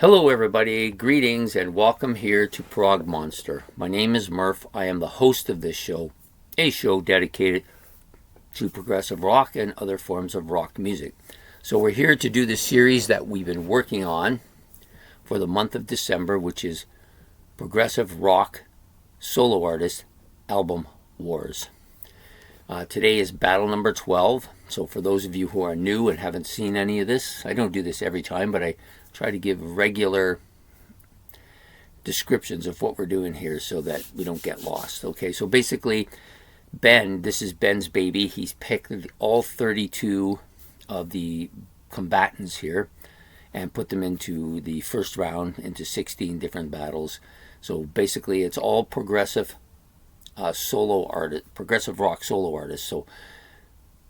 Hello everybody, greetings and welcome here to Prog Monster. My name is Murph. I am the host of this show, a show dedicated to progressive rock and other forms of rock music. So we're here to do the series that we've been working on for the month of December, which is Progressive Rock Solo Artist Album Wars. Today is battle number 12. So for those of you who are new and haven't seen any of this, I don't do this every time, but I try to give regular descriptions of what we're doing here so that we don't get lost. Okay, so basically, this is Ben's baby. He's picked all 32 of the combatants here and put them into the first round, into 16 different battles. So basically, it's all progressive progressive rock solo artists. So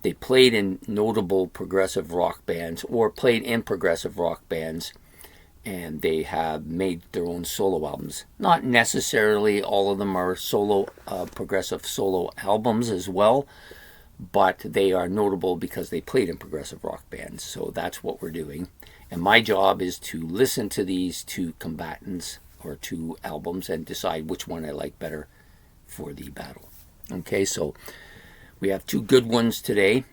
they played in notable progressive rock bands or played in progressive rock bands, and they have made their own solo albums. Not necessarily all of them are progressive solo albums as well, but they are notable because they played in progressive rock bands. So that's what we're doing. And my job is to listen to these two combatants or two albums and decide which one I like better for the battle. Okay, so we have two good ones today,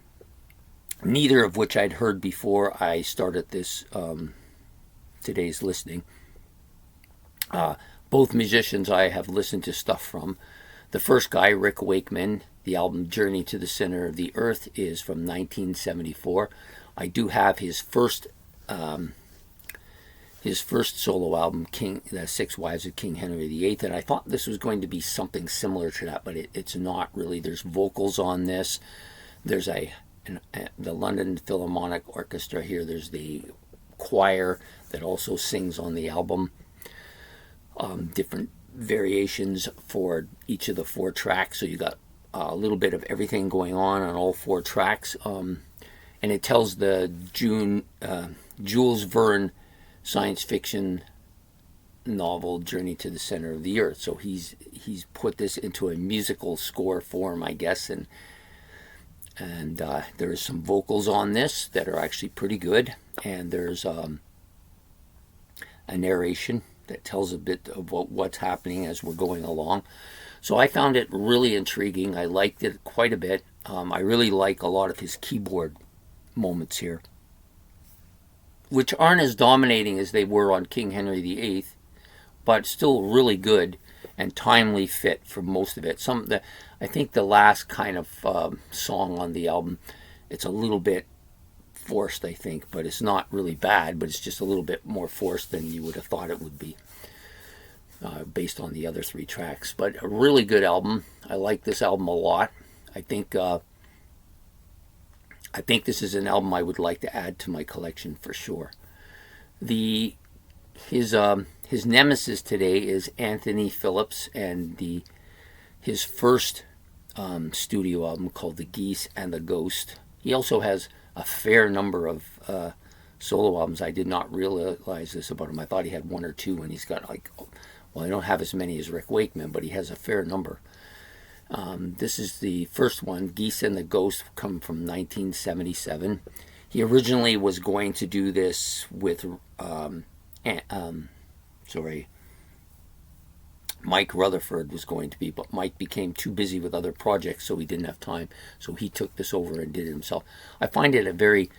neither of which I'd heard before I started this today's listening. Both musicians I have listened to stuff from. The first guy, Rick Wakeman, the album Journey to the Center of the Earth is from 1974. I do have his first solo album, The Six Wives of King Henry VIII, and I thought this was going to be something similar to that, but it's not really. There's vocals on this. There's the London Philharmonic Orchestra here. There's the choir that also sings on the album. Different variations for each of the four tracks, so you got a little bit of everything going on all four tracks. And it tells the Jules Verne science fiction novel Journey to the Center of the Earth. So he's put this into a musical score form, I guess, and there's some vocals on this that are actually pretty good, and there's a narration that tells a bit of what's happening as we're going along. So I found it really intriguing. I liked it quite a bit. I really like a lot of his keyboard moments here, which aren't as dominating as they were on King Henry VIII, but still really good and timely fit for most of it. I think the last kind of song on the album, it's a little bit forced, I think, but it's not really bad, but it's just a little bit more forced than you would have thought it would be based on the other three tracks. But a really good album. I like this album a lot. I think this is an album I would like to add to my collection for sure. His nemesis today is Anthony Phillips, and his first studio album called The Geese and the Ghost. He also has a fair number of solo albums. I did not realize this about him. I thought he had one or two, and he's got I don't have as many as Rick Wakeman, but he has a fair number. This is the first one, Geese and the Ghost, come from 1977. He originally was going to do this with Mike Rutherford was going to be, but Mike became too busy with other projects, so he didn't have time. So he took this over and did it himself. I find it a very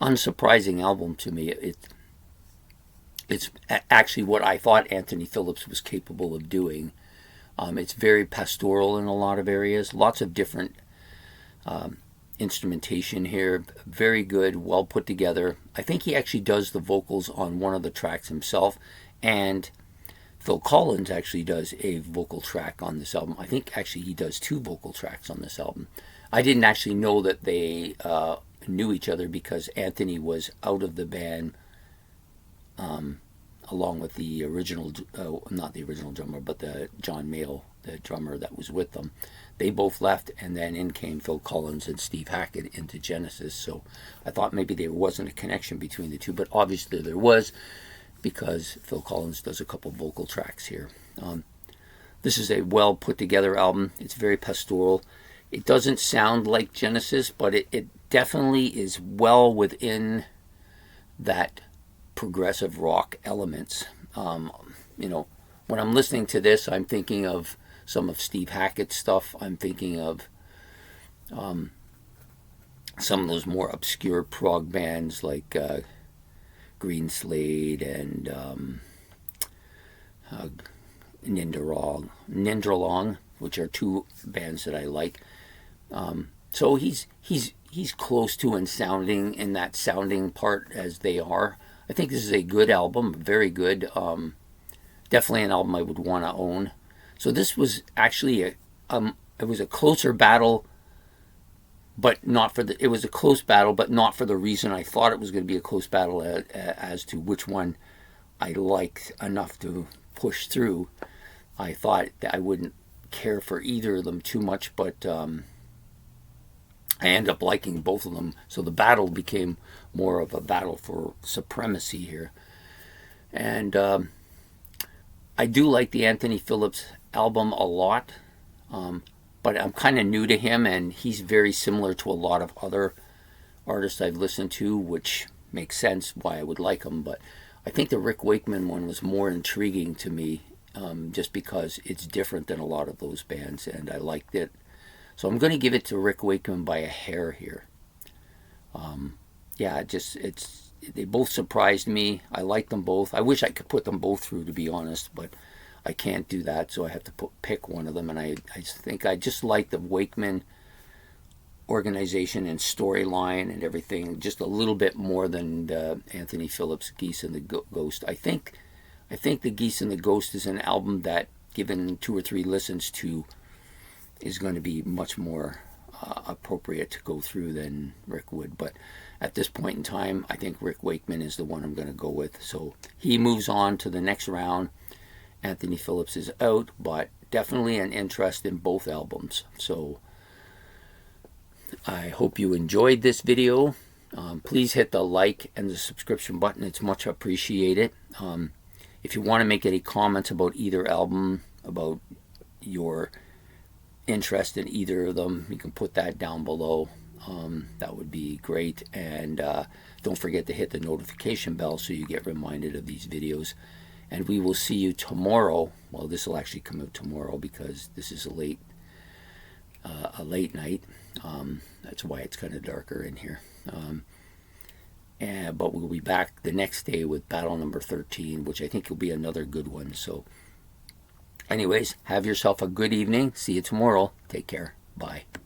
unsurprising album to me. It's actually what I thought Anthony Phillips was capable of doing. It's very pastoral in a lot of areas. Lots of different instrumentation here. Very good, well put together. I think he actually does the vocals on one of the tracks himself, and Phil Collins actually does a vocal track on this album. I think actually he does two vocal tracks on this album. I didn't actually know that they knew each other because Anthony was out of the band along with the original, not the original drummer, but the John Mayall, the drummer that was with them. They both left, and then in came Phil Collins and Steve Hackett into Genesis. So I thought maybe there wasn't a connection between the two, but obviously there was, because Phil Collins does a couple vocal tracks here. This is a well put together album. It's very pastoral. It doesn't sound like Genesis, but it definitely is well within that progressive rock elements. You know, when I'm listening to this, I'm thinking of some of Steve Hackett's stuff. I'm thinking of some of those more obscure prog bands like Green Slade and Nindralong, which are two bands that I like. So he's close to and sounding in that sounding part as they are. I think this is a good album, very good. Definitely an album I would want to own. So this was actually it was a closer battle, but not for the. It was a close battle, but not for the reason I thought it was going to be a close battle as to which one I liked enough to push through. I thought that I wouldn't care for either of them too much, but I ended up liking both of them. So the battle became more of a battle for supremacy here. And I do like the Anthony Phillips album a lot, but I'm kind of new to him, and he's very similar to a lot of other artists I've listened to, which makes sense why I would like him. But I think the Rick Wakeman one was more intriguing to me, just because it's different than a lot of those bands, and I liked it. So I'm going to give it to Rick Wakeman by a hair here. Yeah, they both surprised me. I like them both. I wish I could put them both through, to be honest, but I can't do that, so I have to pick one of them. And I think I just like the Wakeman organization and storyline and everything just a little bit more than the Anthony Phillips Geese and the Ghost. I think the Geese and the Ghost is an album that, given 2 or 3 listens to, is going to be much more appropriate to go through than Rick would. But at this point in time, I think Rick Wakeman is the one I'm going to go with. So he moves on to the next round. Anthony Phillips is out, but definitely an interest in both albums. So I hope you enjoyed this video. Please hit the like and the subscription button. It's much appreciated. If you want to make any comments about either album, about your interest in either of them, you can put that down below. That would be great. And don't forget to hit the notification bell so you get reminded of these videos. And we will see you tomorrow. Well, this will actually come out tomorrow because this is a late night. That's why it's kind of darker in here. But we'll be back the next day with battle number 13, which I think will be another good one. So anyways, have yourself a good evening. See you tomorrow. Take care. Bye.